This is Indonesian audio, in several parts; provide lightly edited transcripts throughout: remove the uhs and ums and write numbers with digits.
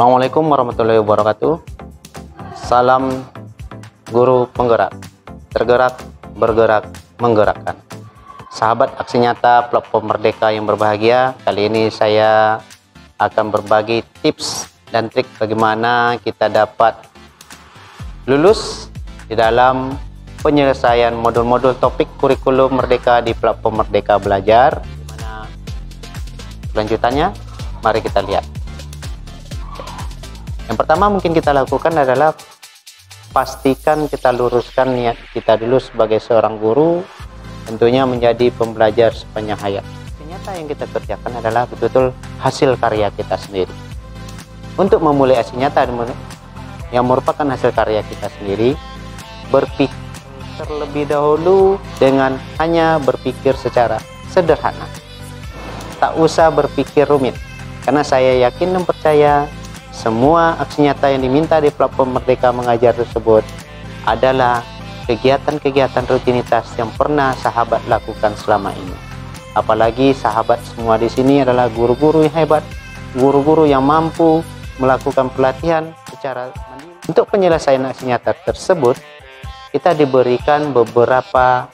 Assalamualaikum warahmatullahi wabarakatuh. Salam guru penggerak, tergerak, bergerak, menggerakkan. Sahabat aksi nyata platform Merdeka yang berbahagia, kali ini saya akan berbagi tips dan trik bagaimana kita dapat lulus di dalam penyelesaian modul-modul topik kurikulum Merdeka di platform Merdeka Belajar. Gimana kelanjutannya? Mari kita lihat. Yang pertama mungkin kita lakukan adalah pastikan kita luruskan niat kita dulu sebagai seorang guru, tentunya menjadi pembelajar sepanjang hayat. Ternyata yang kita kerjakan adalah betul-betul hasil karya kita sendiri. Untuk memulai aksi nyata yang merupakan hasil karya kita sendiri, berpikir terlebih dahulu dengan hanya berpikir secara sederhana. Tak usah berpikir rumit, karena saya yakin dan percaya semua aksi nyata yang diminta di platform Merdeka Mengajar tersebut adalah kegiatan-kegiatan rutinitas yang pernah sahabat lakukan selama ini. Apalagi sahabat semua di sini adalah guru-guru yang hebat, guru-guru yang mampu melakukan pelatihan secara mandiri. Untuk penyelesaian aksi nyata tersebut, kita diberikan beberapa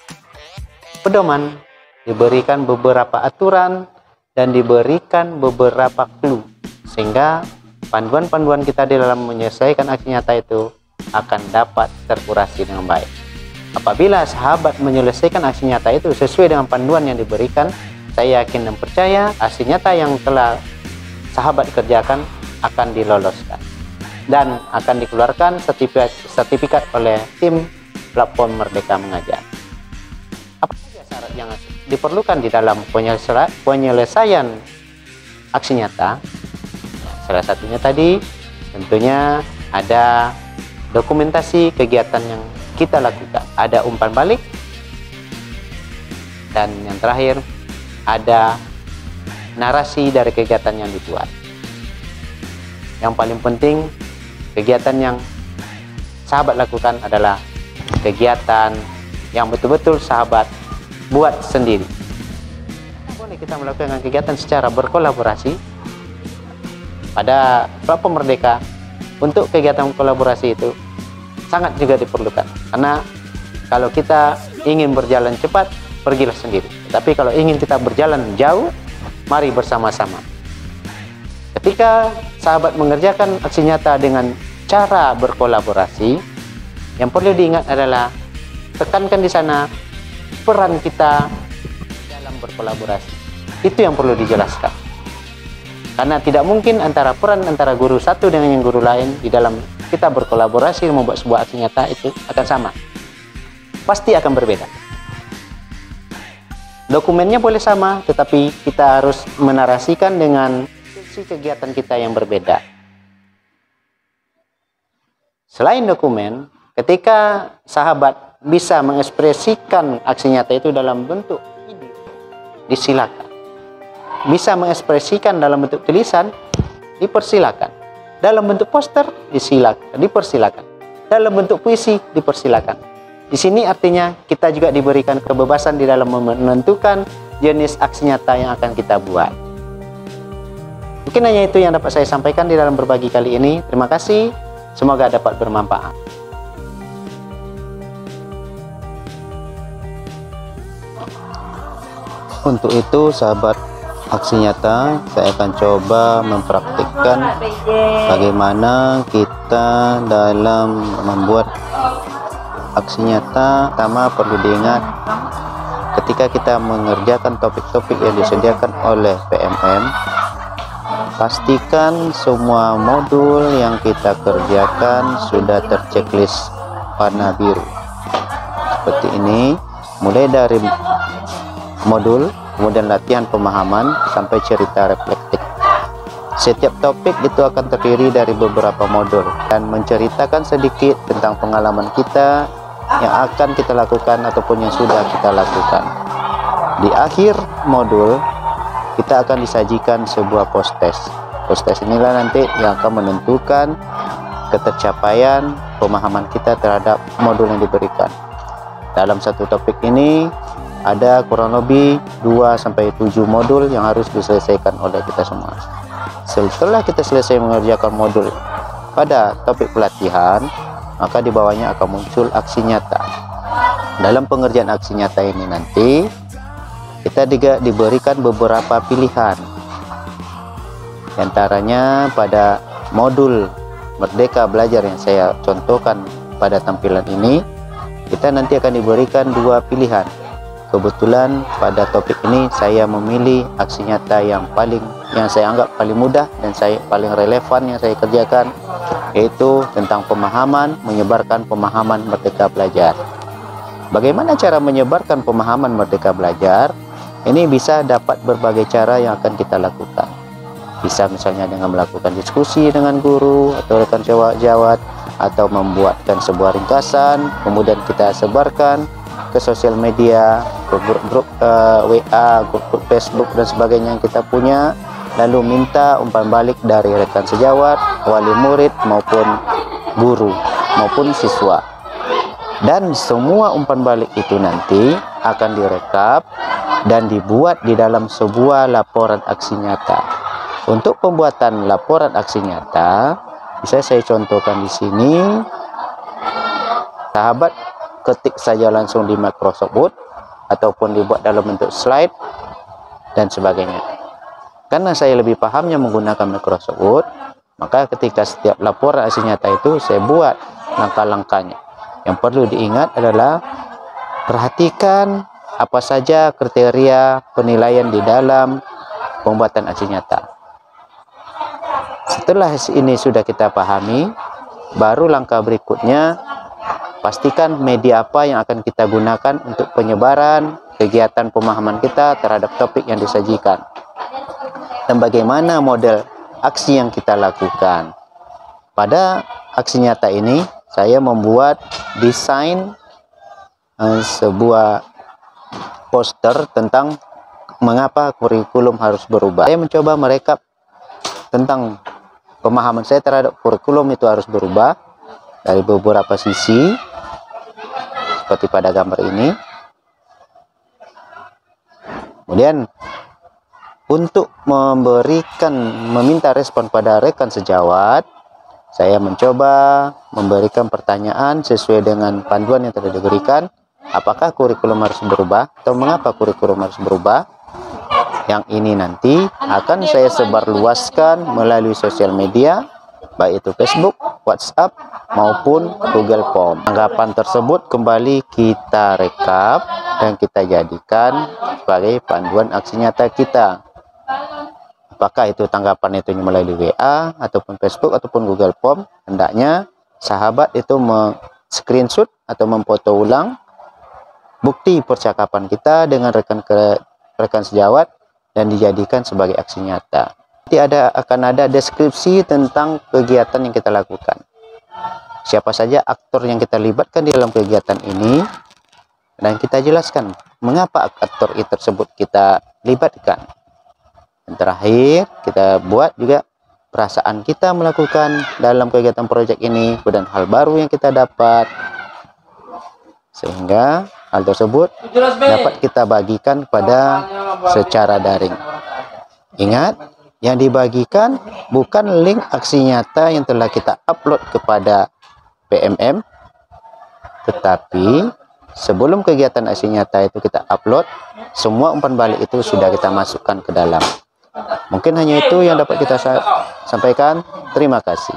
pedoman, diberikan beberapa aturan, dan diberikan beberapa clue, sehingga panduan-panduan kita di dalam menyelesaikan aksi nyata itu akan dapat terkurasi dengan baik. Apabila sahabat menyelesaikan aksi nyata itu sesuai dengan panduan yang diberikan, saya yakin dan percaya aksi nyata yang telah sahabat kerjakan akan diloloskan dan akan dikeluarkan sertifikat oleh tim platform Merdeka Mengajar. Apa saja syarat yang diperlukan di dalam penyelesaian aksi nyata? Salah satunya tadi tentunya ada dokumentasi kegiatan yang kita lakukan, ada umpan balik, dan yang terakhir ada narasi dari kegiatan yang dibuat. Yang paling penting, kegiatan yang sahabat lakukan adalah kegiatan yang betul-betul sahabat buat sendiri. Boleh kita melakukan kegiatan secara berkolaborasi. Pada platform Merdeka, untuk kegiatan kolaborasi itu sangat juga diperlukan, karena kalau kita ingin berjalan cepat, pergilah sendiri. Tapi kalau ingin kita berjalan jauh, mari bersama-sama. Ketika sahabat mengerjakan aksi nyata dengan cara berkolaborasi, yang perlu diingat adalah tekankan di sana peran kita dalam berkolaborasi. Itu yang perlu dijelaskan. Karena tidak mungkin peran antara guru satu dengan yang guru lain di dalam kita berkolaborasi membuat sebuah aksi nyata itu akan sama. Pasti akan berbeda. Dokumennya boleh sama, tetapi kita harus menarasikan dengan sisi kegiatan kita yang berbeda. Selain dokumen, ketika sahabat bisa mengekspresikan aksi nyata itu dalam bentuk ide, disilakan. Bisa mengekspresikan dalam bentuk tulisan, dipersilakan. Dalam bentuk poster, dipersilakan. Dalam bentuk puisi, dipersilakan. Di sini artinya kita juga diberikan kebebasan di dalam menentukan jenis aksi nyata yang akan kita buat. Mungkin hanya itu yang dapat saya sampaikan di dalam berbagi kali ini. Terima kasih, semoga dapat bermanfaat. Untuk itu, sahabat aksi nyata, saya akan coba mempraktikkan bagaimana kita dalam membuat aksi nyata. Pertama perlu diingat, ketika kita mengerjakan topik-topik yang disediakan oleh PMM, pastikan semua modul yang kita kerjakan sudah terchecklist warna biru. Seperti ini, mulai dari modul, kemudian latihan pemahaman, sampai cerita reflektif. Setiap topik itu akan terdiri dari beberapa modul dan menceritakan sedikit tentang pengalaman kita yang akan kita lakukan ataupun yang sudah kita lakukan. Di akhir modul, kita akan disajikan sebuah post-test. Post-test inilah nanti yang akan menentukan ketercapaian pemahaman kita terhadap modul yang diberikan. Dalam satu topik ini, ada kurang lebih 2-7 modul yang harus diselesaikan oleh kita semua. setelah kita selesai mengerjakan modul pada topik pelatihan, maka di bawahnya akan muncul aksi nyata. Dalam pengerjaan aksi nyata ini nanti kita juga diberikan beberapa pilihan. Di antaranya pada modul Merdeka Belajar yang saya contohkan pada tampilan ini, kita nanti akan diberikan 2 pilihan. Kebetulan pada topik ini saya memilih aksi nyata yang saya anggap paling mudah dan paling relevan yang saya kerjakan, yaitu tentang menyebarkan pemahaman Merdeka Belajar. Bagaimana cara menyebarkan pemahaman Merdeka Belajar? Ini bisa dapat berbagai cara yang akan kita lakukan. Bisa misalnya dengan melakukan diskusi dengan guru atau rekan sejawat, atau membuatkan sebuah ringkasan, kemudian kita sebarkan ke sosial media, ke grup WA, grup Facebook dan sebagainya yang kita punya, lalu minta umpan balik dari rekan sejawat, wali murid maupun guru maupun siswa. Dan semua umpan balik itu nanti akan direkap dan dibuat di dalam sebuah laporan aksi nyata. Untuk pembuatan laporan aksi nyata, bisa saya contohkan di sini. Sahabat ketik saja langsung di Microsoft Word ataupun dibuat dalam bentuk slide dan sebagainya. Karena saya lebih pahamnya menggunakan Microsoft Word, maka ketika setiap laporan aksi nyata itu saya buat langkah-langkahnya. Yang perlu diingat adalah perhatikan apa saja kriteria penilaian di dalam pembuatan aksi nyata. Setelah ini sudah kita pahami, baru langkah berikutnya, pastikan media apa yang akan kita gunakan untuk penyebaran kegiatan pemahaman kita terhadap topik yang disajikan. Dan bagaimana model aksi yang kita lakukan. Pada aksi nyata ini, saya membuat desain sebuah poster tentang mengapa kurikulum harus berubah. Saya mencoba merekap tentang pemahaman saya terhadap kurikulum itu harus berubah dari beberapa sisi, seperti pada gambar ini. Kemudian untuk meminta respon pada rekan sejawat, saya mencoba memberikan pertanyaan sesuai dengan panduan yang telah diberikan. Apakah kurikulum harus berubah atau mengapa kurikulum harus berubah? Yang ini nanti akan saya sebarluaskan melalui sosial media, baik itu Facebook, WhatsApp, maupun Google Form. Tanggapan tersebut kembali kita rekap dan kita jadikan sebagai panduan aksi nyata kita. Apakah itu tanggapan itu melalui WA, ataupun Facebook, ataupun Google Form, hendaknya sahabat itu screenshot atau memfoto ulang bukti percakapan kita dengan rekan sejawat dan dijadikan sebagai aksi nyata. Nanti akan ada deskripsi tentang kegiatan yang kita lakukan. Siapa saja aktor yang kita libatkan di dalam kegiatan ini, dan kita jelaskan mengapa aktor itu tersebut kita libatkan. Dan terakhir, kita buat juga perasaan kita melakukan dalam kegiatan proyek ini, dan hal baru yang kita dapat, sehingga hal tersebut dapat kita bagikan pada secara daring. Ingat, yang dibagikan bukan link aksi nyata yang telah kita upload kepada PMM, tetapi sebelum kegiatan aksi nyata itu kita upload, semua umpan balik itu sudah kita masukkan ke dalam. Mungkin hanya itu yang dapat kita sampaikan. Terima kasih.